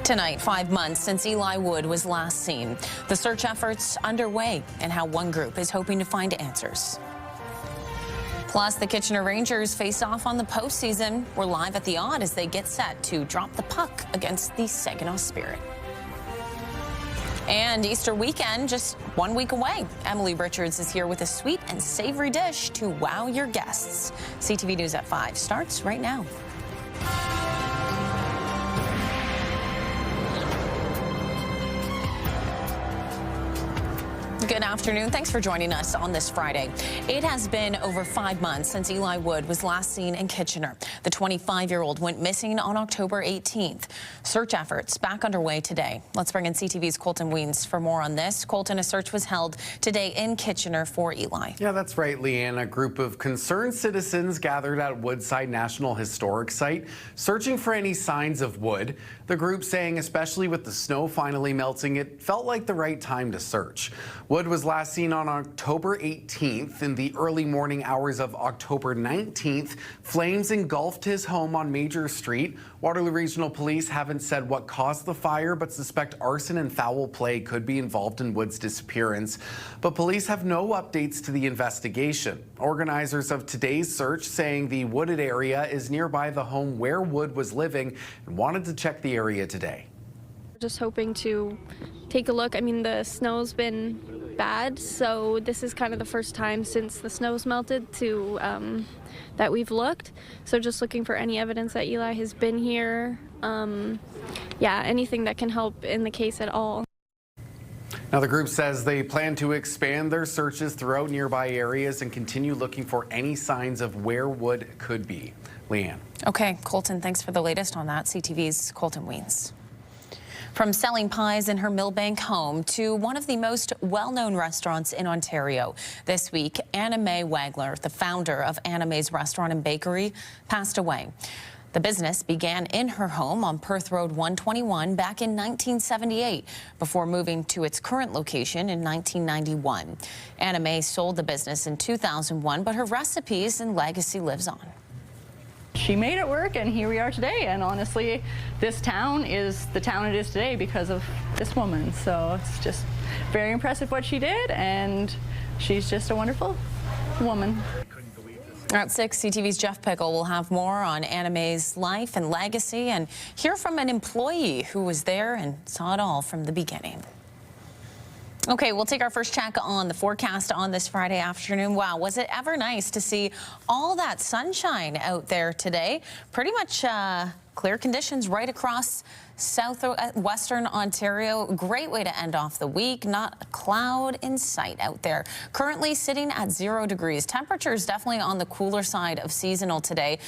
Tonight, 5 months since Eli Wood was last seen. The search efforts underway and how one group is hoping to find answers. Plus, the Kitchener Rangers face off on the postseason. We're live at the Odd as they get set to drop the puck against the Saginaw Spirit. And Easter weekend, just 1 week away. Emily Richards is here with a sweet and savory dish to wow your guests. CTV News at 5 starts right now. Good afternoon. Thanks for joining us on this Friday. It has been over 5 months since Eli Wood was last seen in Kitchener. The 25-year-old went missing on October 18th. Search efforts back underway today. Let's bring in CTV's Colton Weens for more on this. Colton, a search was held today in Kitchener for Eli. Yeah, that's right, Leanne. A group of concerned citizens gathered at Woodside National Historic Site, searching for any signs of Wood. The group saying, especially with the snow finally melting, it felt like the right time to search. Wood was last seen on October 18th. In the early morning hours of October 19th, flames engulfed his home on Major Street. Waterloo Regional Police haven't said what caused the fire, but suspect arson and foul play could be involved in Wood's disappearance. But police have no updates to the investigation. Organizers of today's search saying the wooded area is nearby the home where Wood was living and wanted to check the area today. Just hoping to take a look. I mean, the snow's been bad, so this is kind of the first time since the snow's melted to that we've looked. So just looking for any evidence that Eli has been here. Yeah, anything that can help in the case at all. Now, the group says they plan to expand their searches throughout nearby areas and continue looking for any signs of where Wood could be. Leanne. Okay, Colton, thanks for the latest on that. CTV's Colton Weens. From selling pies in her Millbank home to one of the most well-known restaurants in Ontario. This week, Anna Mae Wagler, the founder of Anna Mae's Restaurant and Bakery, passed away. The business began in her home on Perth Road 121 back in 1978 before moving to its current location in 1991. Anna Mae sold the business in 2001, but her recipes and legacy lives on. She made it work, and here we are today. And honestly, this town is the town it is today because of this woman. So it's just very impressive what she did, and she's just a wonderful woman. At 6, CTV's Jeff Pickle will have more on Anna Mae's life and legacy and hear from an employee who was there and saw it all from the beginning. Okay, we'll take our first check on the forecast on this Friday afternoon. Wow, was it ever nice to see all that sunshine out there today? Pretty much clear conditions right across southwestern Ontario. Great way to end off the week. Not a cloud in sight out there. Currently sitting at 0 degrees. Temperatures definitely on the cooler side of seasonal today.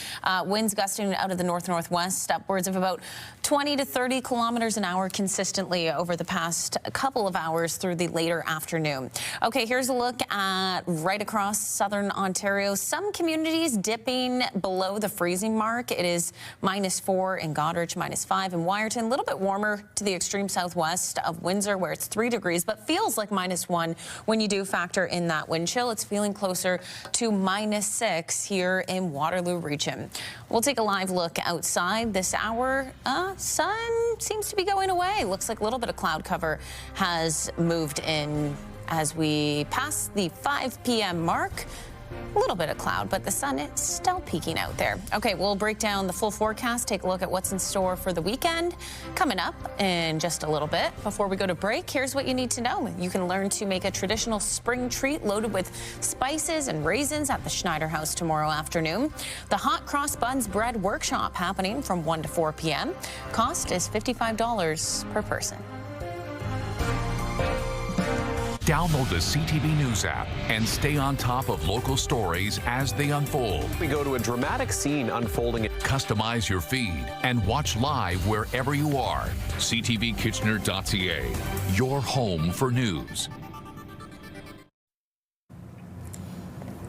Winds gusting out of the north-northwest upwards of about 20 to 30 kilometers an hour consistently over the past couple of hours through the later afternoon. Okay, here's a look at right across southern Ontario. Some communities dipping below the freezing mark. It is -4 in Goderich, -5 in Wyerton. A little bit warmer to the extreme southwest of Windsor, where it's 3 degrees, but feels like -1 when you do factor in that wind chill. It's feeling closer to -6 here in Waterloo region. We'll take a live look outside this hour. Sun seems to be going away. Looks like a little bit of cloud cover has moved in as we pass the 5 p.m. mark. A little bit of cloud, but the sun is still peeking out there. Okay, we'll break down the full forecast, take a look at what's in store for the weekend coming up in just a little bit. Before we go to break, here's what you need to know. You can learn to make a traditional spring treat loaded with spices and raisins at the Schneider House tomorrow afternoon. The Hot Cross Buns Bread Workshop happening from 1 to 4 p.m. Cost is $55 per person. Download the CTV News app and stay on top of local stories as they unfold. We go to a dramatic scene unfolding. Customize your feed and watch live wherever you are. ctvkitchener.ca, your home for news.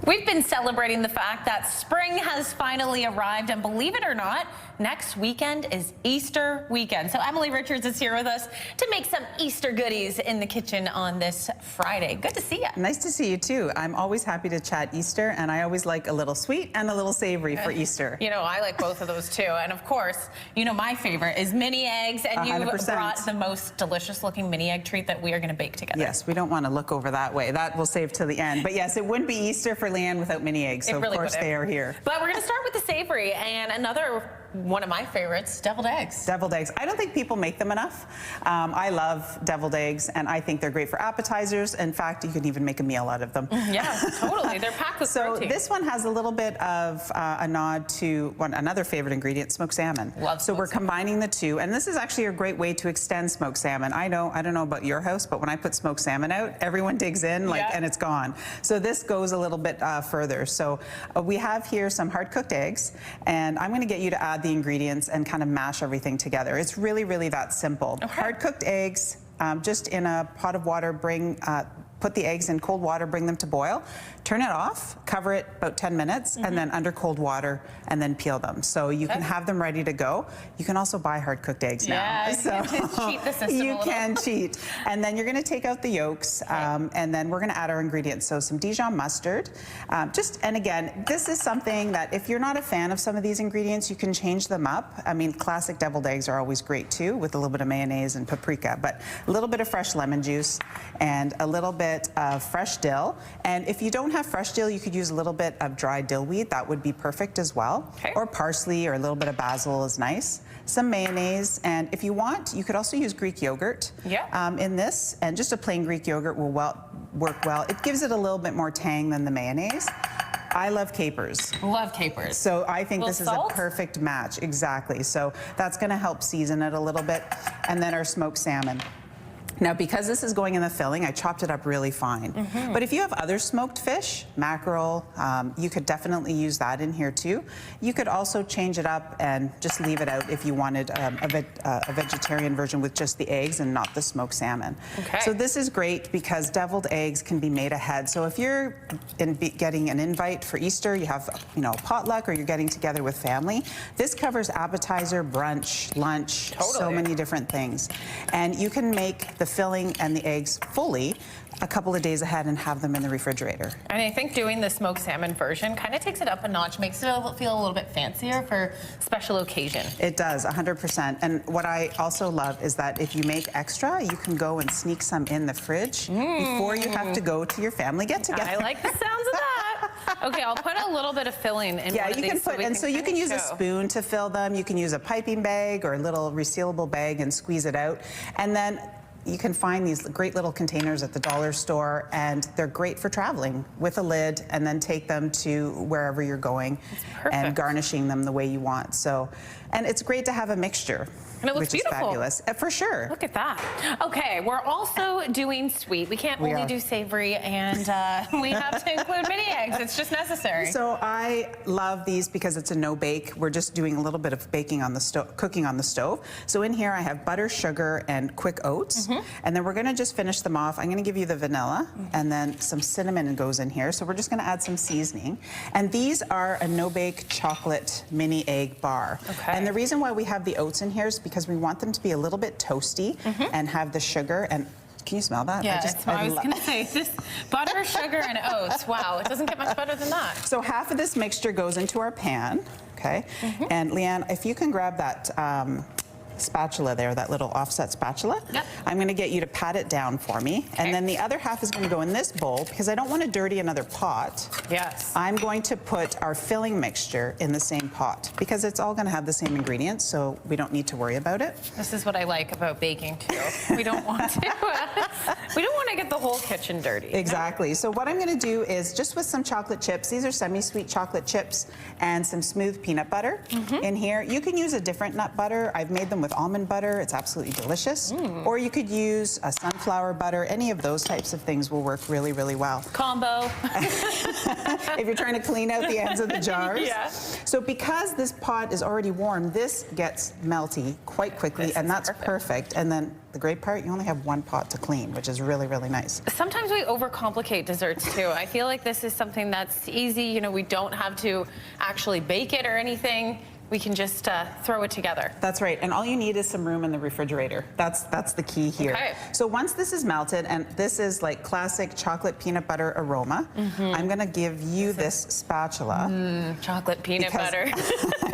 We've been celebrating the fact that spring has finally arrived, and believe it or not, next weekend is Easter weekend. So Emily Richards is here with us to make some Easter goodies in the kitchen on this Friday. Good to see you. Nice to see you too. I'm always happy to chat Easter, and I always like a little sweet and a little savory for Easter. You know, I like both of those too. And of course, you know, my favorite is mini eggs, and 100%. you brought the most delicious looking mini egg treat that we are going to bake together. Yes, we don't want to look over that way. That will save till the end. But yes, it wouldn't be Easter for Leanne without mini eggs, so really of course they are here. But we're going to start with the savory, and another one of my favorites, deviled eggs. Deviled eggs. I don't think people make them enough. I love deviled eggs, and I think they're great for appetizers. In fact, you can even make a meal out of them. Yeah, totally. They're packed with protein. So this one has a little bit of a nod to another favorite ingredient, smoked salmon. Love so we're smoked salmon. combining the two, and this is actually a great way to extend smoked salmon. I don't know about your house, but when I put smoked salmon out, everyone digs in, and it's gone. So this goes a little bit further. So we have here some hard-cooked eggs, and I'm going to get you to add the ingredients and kind of mash everything together. It's really, really that simple. Okay. Hard-cooked eggs, just in a pot of water, put the eggs in cold water, bring them to boil, turn it off, cover it about 10 minutes, and then under cold water, and then peel them. So you can have them ready to go. You can also buy hard-cooked eggs now. So you can cheat the system You can cheat. And then you're going to take out the yolks, and then we're going to add our ingredients. So some Dijon mustard. And again, this is something that if you're not a fan of some of these ingredients, you can change them up. I mean, classic deviled eggs are always great too, with a little bit of mayonnaise and paprika, but a little bit of fresh lemon juice and a little bit of fresh dill. And if you don't have fresh dill, you could use a little bit of dry dill weed. That would be perfect as well. Okay. Or parsley or a little bit of basil is nice. Some mayonnaise, and if you want, you could also use Greek yogurt in this, and just a plain Greek yogurt will work well. It gives it a little bit more tang than the mayonnaise. I love capers. Love capers. So I think this is salt? a perfect match. Exactly. So that's going to help season it a little bit. And then our smoked salmon. Now, because this is going in the filling, I chopped it up really fine. But if you have other smoked fish, mackerel, you could definitely use that in here too. You could also change it up and just leave it out if you wanted a vegetarian version with just the eggs and not the smoked salmon. Okay. So this is great because deviled eggs can be made ahead. So if you're getting an invite for Easter, you have a potluck, or you're getting together with family, this covers appetizer, brunch, lunch, so many different things. And you can make the filling and the eggs fully a couple of days ahead and have them in the refrigerator. And I think doing the smoked salmon version kind of takes it up a notch, makes it feel a little bit fancier for special occasion. It does, 100%. And what I also love is that if you make extra, you can go and sneak some in the fridge before you have to go to your family get-together. I like the sounds of that. Okay, I'll put a little bit of filling in one of these. So you can use a spoon to fill them. You can use a piping bag or a little resealable bag and squeeze it out. And then you can find these great little containers at the dollar store, and they're great for traveling with a lid, and then take them to wherever you're going and garnishing them the way you want. So, and it's great to have a mixture. And it looks which beautiful. Is fabulous, for sure. Look at that. Okay, we're also doing sweet. We can't only do savory, and we have to include mini eggs. It's just necessary. So I love these because it's a no bake. We're just doing a little bit of baking on the stove, cooking on the stove. So in here I have butter, sugar, and quick oats. And then we're gonna just finish them off. I'm gonna give you the vanilla, and then some cinnamon goes in here. So we're just gonna add some seasoning. And these are a no bake chocolate mini egg bar. Okay. And the reason why we have the oats in here is because we want them to be a little bit toasty and have the sugar. And can you smell that? Yeah, I was gonna say, this butter, sugar, and oats. Wow, it doesn't get much better than that. So half of this mixture goes into our pan, okay? And Leanne, if you can grab that spatula there, that little offset spatula. I'm going to get you to pat it down for me. And then the other half is going to go in this bowl because I don't want to dirty another pot. I'm going to put our filling mixture in the same pot because it's all going to have the same ingredients, so we don't need to worry about it. This is what I like about baking too. We don't want to get the whole kitchen dirty. Exactly. So what I'm going to do is just with some chocolate chips, these are semi-sweet chocolate chips, and some smooth peanut butter in here. You can use a different nut butter. I've made them with almond butter. It's absolutely delicious. Or you could use a sunflower butter. Any of those types of things will work really, really well. Combo. If you're trying to clean out the ends of the jars. Yeah. So because this pot is already warm, this gets melty quite quickly, and that's perfect. And then the great part, you only have one pot to clean, which is really, really nice. Sometimes we overcomplicate desserts too. I feel like this is something that's easy. You know, we don't have to actually bake it or anything. We can just throw it together. That's right, and all you need is some room in the refrigerator. That's the key here. Okay. So once this is melted, and this is like classic chocolate peanut butter aroma, I'm gonna give you this spatula. Chocolate peanut butter.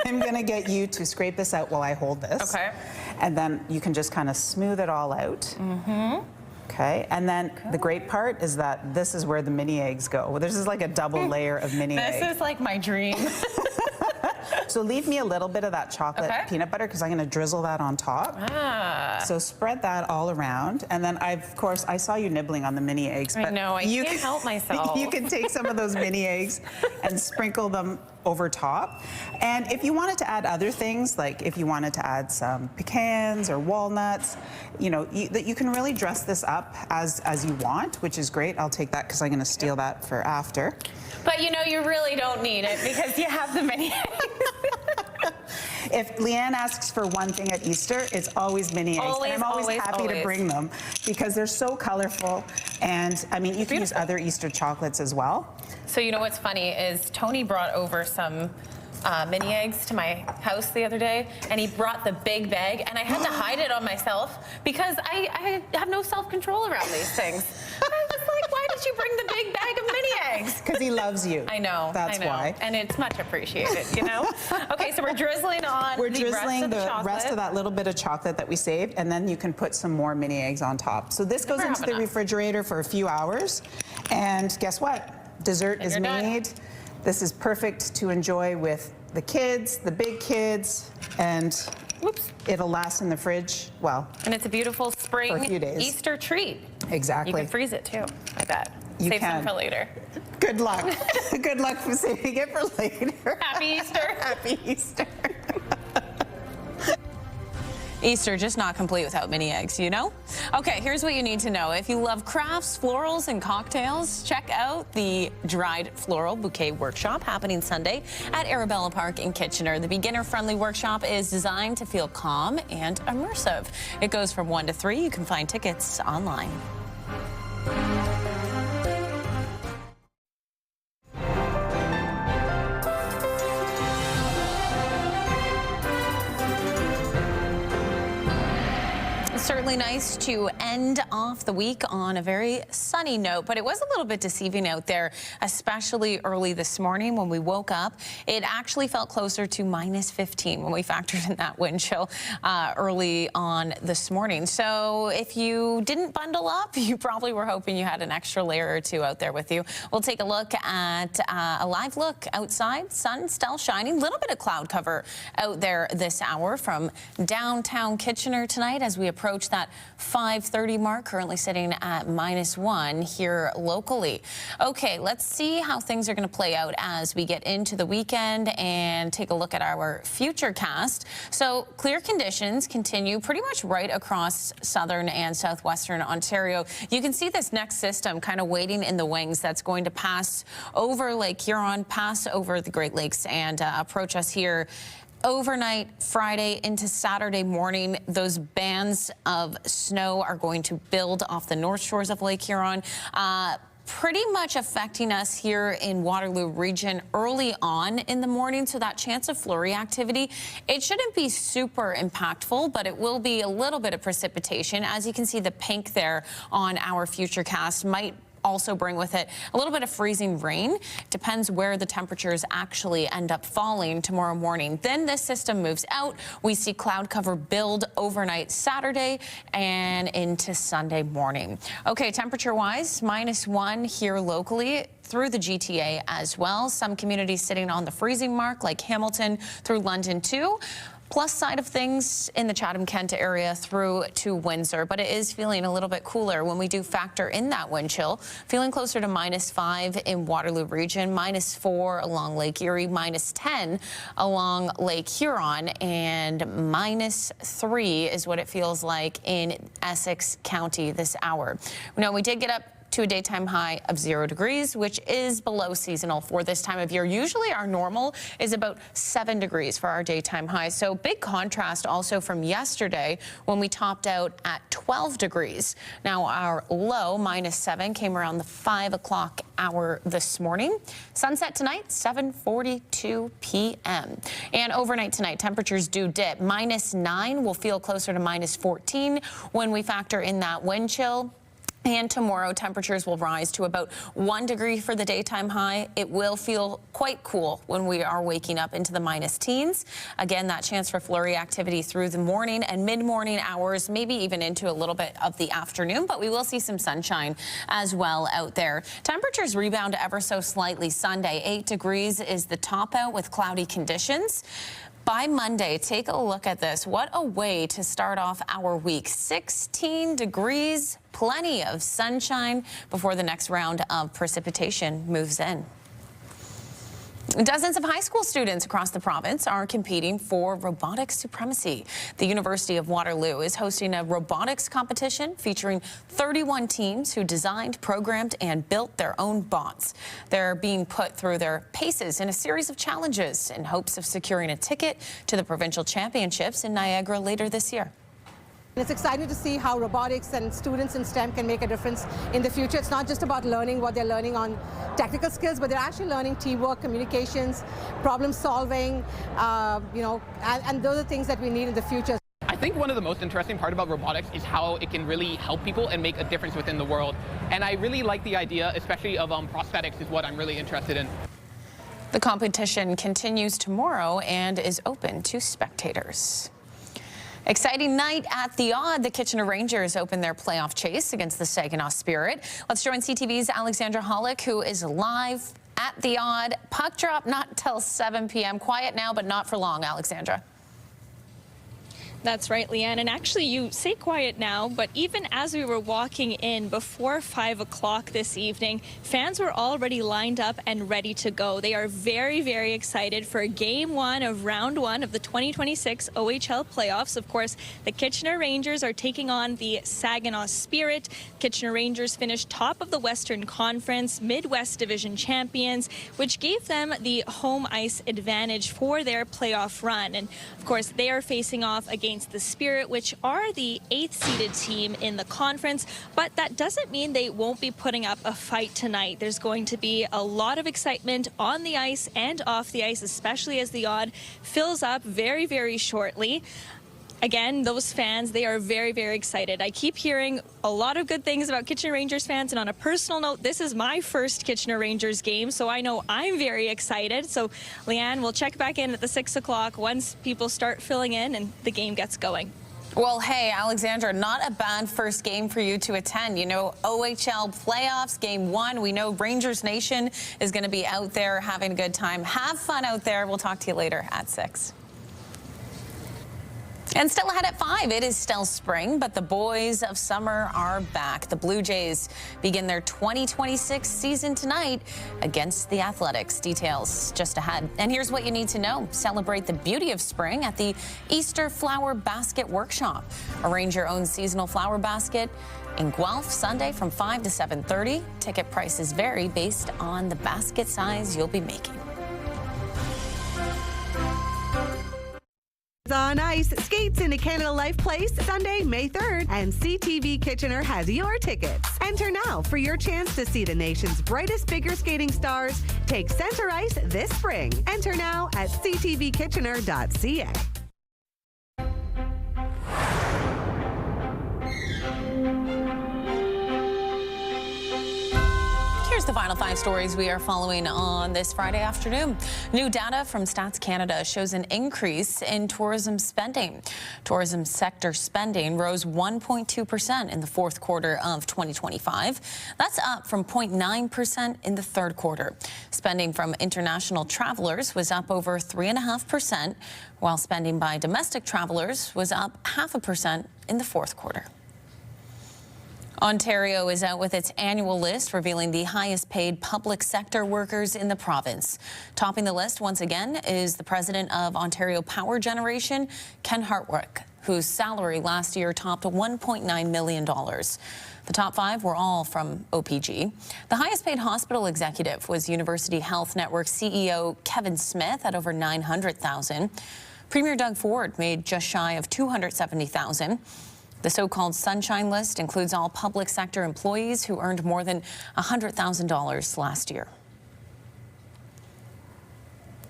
I'm gonna get you to scrape this out while I hold this. Okay. And then you can just kind of smooth it all out. Okay, and then the great part is that this is where the mini eggs go. This is like a double layer of mini eggs. This is like my dream. So leave me a little bit of that chocolate peanut butter because I'm going to drizzle that on top. So spread that all around. And then, of course, I saw you nibbling on the mini eggs. I But know, I can't help myself. You can take some of those mini eggs and sprinkle them over top. And if you wanted to add other things, like if you wanted to add some pecans or walnuts, you know, you can really dress this up as you want, which is great. I'll take that because I'm going to steal that for after. But you know, you really don't need it because you have the mini eggs. If Leanne asks for one thing at Easter, it's always mini eggs. Always, and I'm always happy always. to bring them because they're so colorful. And I mean, you can use other Easter chocolates as well. So you know what's funny is Tony brought over some mini eggs to my house the other day, and he brought the big bag, and I had to hide it on myself because I have no self-control around these things. I was like, why did you bring the big bag of mini eggs? Because he loves you. I know. That's why. And it's much appreciated, you know? Okay, so we're drizzling on We're the drizzling rest of the rest of that little bit of chocolate that we saved, and then you can put some more mini eggs on top. So this goes into the refrigerator for a few hours, and guess what? Dessert is made. This is perfect to enjoy with the kids, the big kids, and it'll last in the fridge, well, and it's a beautiful spring for a few days. Easter treat. Exactly. You can freeze it too, I bet. You Save can. some for later. Good luck. Good luck for saving it for later. Happy Easter. Happy Easter. Easter just not complete without mini eggs, you know? Okay, here's what you need to know. If you love crafts, florals, and cocktails, check out the Dried Floral Bouquet Workshop happening Sunday at Arabella Park in Kitchener. The beginner-friendly workshop is designed to feel calm and immersive. It goes from 1 to 3. You can find tickets online. Certainly nice to end off the week on a very sunny note, but it was a little bit deceiving out there, especially early this morning when we woke up. It actually felt closer to -15 when we factored in that wind chill early on this morning. So if you didn't bundle up, you probably were hoping you had an extra layer or two out there with you. We'll take a look at a live look outside. Sun still shining, a little bit of cloud cover out there this hour from downtown Kitchener tonight as we approach that 5:30 mark, currently sitting at -1 here locally. Okay, let's see how things are going to play out as we get into the weekend and take a look at our future cast. So clear conditions continue pretty much right across southern and southwestern Ontario. You can see this next system kind of waiting in the wings that's going to pass over Lake Huron, pass over the Great Lakes, and approach us here overnight Friday into Saturday morning. Those bands of snow are going to build off the north shores of Lake Huron, pretty much affecting us here in Waterloo region early on in the morning. So that chance of flurry activity, it shouldn't be super impactful, but it will be a little bit of precipitation. As you can see, the pink there on our future cast might also bring with it a little bit of freezing rain. Depends where the temperatures actually end up falling tomorrow morning. Then this system moves out. We see cloud cover build overnight Saturday and into Sunday morning. Okay, temperature-wise, -1 here locally through the GTA as well. Some communities sitting on the freezing mark like Hamilton through London too. Plus side of things in the Chatham-Kent area through to Windsor, but it is feeling a little bit cooler when we do factor in that wind chill. Feeling closer to -5 in Waterloo region, -4 along Lake Erie, -10 along Lake Huron, and -3 is what it feels like in Essex County this hour. Now, we did get up to a daytime high of 0 degrees, which is below seasonal for this time of year. Usually our normal is about 7 degrees for our daytime high. So big contrast also from yesterday when we topped out at 12 degrees. Now our low, -7, came around the 5 o'clock hour this morning. Sunset tonight, 7:42 p.m. And overnight tonight, temperatures do dip. -9 will feel closer to -14 when we factor in that wind chill. And tomorrow, temperatures will rise to about 1 degree for the daytime high. It will feel quite cool when we are waking up into the -teens. Again, that chance for flurry activity through the morning and mid-morning hours, maybe even into a little bit of the afternoon, but we will see some sunshine as well out there. Temperatures rebound ever so slightly Sunday. 8 degrees is the top out with cloudy conditions. By Monday, take a look at this. What a way to start off our week. 16 degrees, plenty of sunshine before the next round of precipitation moves in. Dozens of high school students across the province are competing for robotics supremacy. The University of Waterloo is hosting a robotics competition featuring 31 teams who designed, programmed, and built their own bots. They're being put through their paces in a series of challenges in hopes of securing a ticket to the provincial championships in Niagara later this year. It's exciting to see how robotics and students in STEM can make a difference in the future. It's not just about learning what they're learning on technical skills, but they're actually learning teamwork, communications, problem solving, and those are things that we need in the future. I think one of the most interesting part about robotics is how it can really help people and make a difference within the world. And I really like the idea, especially of prosthetics is what I'm really interested in. The competition continues tomorrow and is open to spectators. Exciting night at the Odd. The Kitchener Rangers open their playoff chase against the Saginaw Spirit. Let's join CTV's Alexandra Hollick, who is live at the Odd. Puck drop not till 7 p.m. Quiet now, but not for long, Alexandra. That's right, Leanne. And actually, you say quiet now, but even as we were walking in before 5 o'clock this evening, fans were already lined up and ready to go. They are very, very excited for Game 1 of Round 1 of the 2026 OHL playoffs. Of course, the Kitchener Rangers are taking on the Saginaw Spirit. Kitchener Rangers finished top of the Western Conference, Midwest Division champions, which gave them the home ice advantage for their playoff run. And of course, they are facing off against the Spirit, which are the 8th-seeded team in the conference, but that doesn't mean they won't be putting up a fight tonight. There's going to be a lot of excitement on the ice and off the ice, especially as the Odd fills up very, very shortly. Again, those fans, they are very, very excited. I keep hearing a lot of good things about Kitchener Rangers fans, and on a personal note, this is my first Kitchener Rangers game, so I know I'm very excited. So, Leanne, we'll check back in at the 6 o'clock once people start filling in and the game gets going. Well, hey, Alexandra, not a bad first game for you to attend. You know, OHL playoffs, Game 1. We know Rangers Nation is going to be out there having a good time. Have fun out there. We'll talk to you later at 6. And still ahead at 5, it is still spring, but the boys of summer are back. The Blue Jays begin their 2026 season tonight against the Athletics. Details just ahead. And here's what you need to know. Celebrate the beauty of spring at the Easter Flower Basket Workshop. Arrange your own seasonal flower basket in Guelph Sunday from 5 to 7:30. Ticket prices vary based on the basket size you'll be making. On ice, skates into Canada Life Place Sunday, May 3rd, and CTV Kitchener has your tickets. Enter now for your chance to see the nation's brightest figure skating stars take center ice this spring. Enter now at ctvkitchener.ca. Here's the the final 5 stories we are following on this Friday afternoon. New data from Stats Canada shows an increase in tourism spending. Tourism sector spending rose 1.2% in the fourth quarter of 2025. That's up from 0.9% in the third quarter. Spending from international travelers was up over 3.5%, while spending by domestic travelers was up 0.5% in the fourth quarter. Ontario is out with its annual list revealing the highest paid public sector workers in the province. Topping the list once again is the president of Ontario Power Generation, Ken Hartwick, whose salary last year topped $1.9 million. The top 5 were all from OPG. The highest paid hospital executive was University Health Network CEO Kevin Smith at over $900,000. Premier Doug Ford made just shy of $270,000. The so-called Sunshine List includes all public sector employees who earned more than $100,000 last year.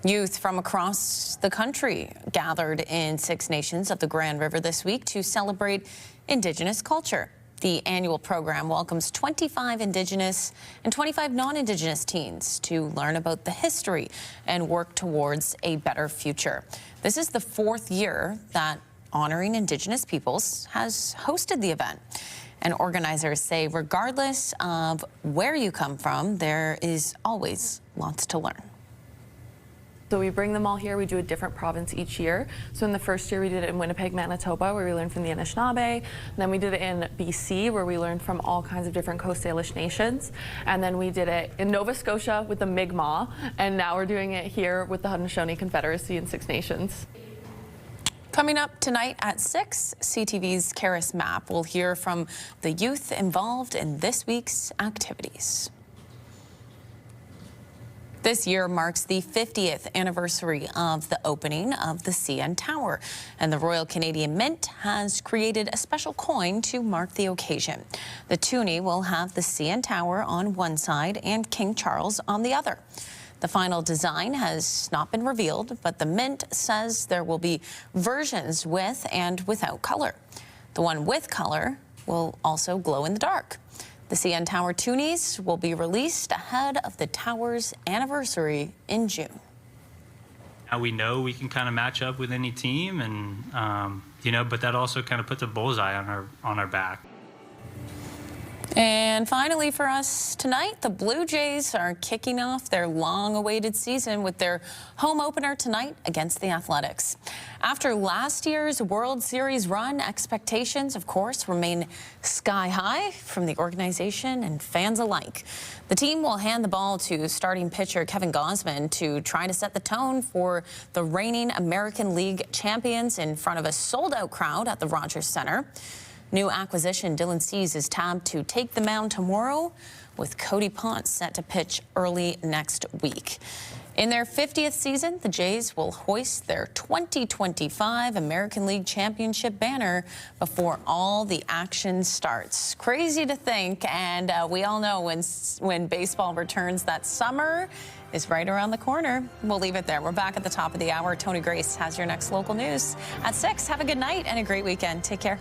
Youth from across the country gathered in 6 nations of the Grand River this week to celebrate Indigenous culture. The annual program welcomes 25 Indigenous and 25 non-Indigenous teens to learn about the history and work towards a better future. This is the 4th year that Honoring Indigenous Peoples has hosted the event. And organizers say regardless of where you come from, there is always lots to learn. So we bring them all here. We do a different province each year. So in the first year we did it in Winnipeg, Manitoba, where we learned from the Anishinaabe. And then we did it in BC, where we learned from all kinds of different Coast Salish nations. And then we did it in Nova Scotia with the Mi'kmaq. And now we're doing it here with the Haudenosaunee Confederacy and 6 nations. Coming up tonight at 6, CTV's Karis Mapp will hear from the youth involved in this week's activities. This year marks the 50th anniversary of the opening of the CN Tower, and the Royal Canadian Mint has created a special coin to mark the occasion. The toonie will have the CN Tower on one side and King Charles on the other. The final design has not been revealed, but the Mint says there will be versions with and without color. The one with color will also glow in the dark. The CN Tower toonies will be released ahead of the tower's anniversary in June. Now we know we can kind of match up with any team, and but that also kind of puts a bullseye on our back. And finally for us tonight, the Blue Jays are kicking off their long-awaited season with their home opener tonight against the Athletics. After last year's World Series run, expectations, of course, remain sky high from the organization and fans alike. The team will hand the ball to starting pitcher Kevin Gausman to try to set the tone for the reigning American League champions in front of a sold-out crowd at the Rogers Center. New acquisition Dylan Cease is tabbed to take the mound tomorrow, with Cody Ponce set to pitch early next week. In their 50th season, the Jays will hoist their 2025 American League Championship banner before all the action starts. Crazy to think, and we all know when baseball returns that summer is right around the corner. We'll leave it there. We're back at the top of the hour. Tony Grace has your next local news at 6. Have a good night and a great weekend. Take care.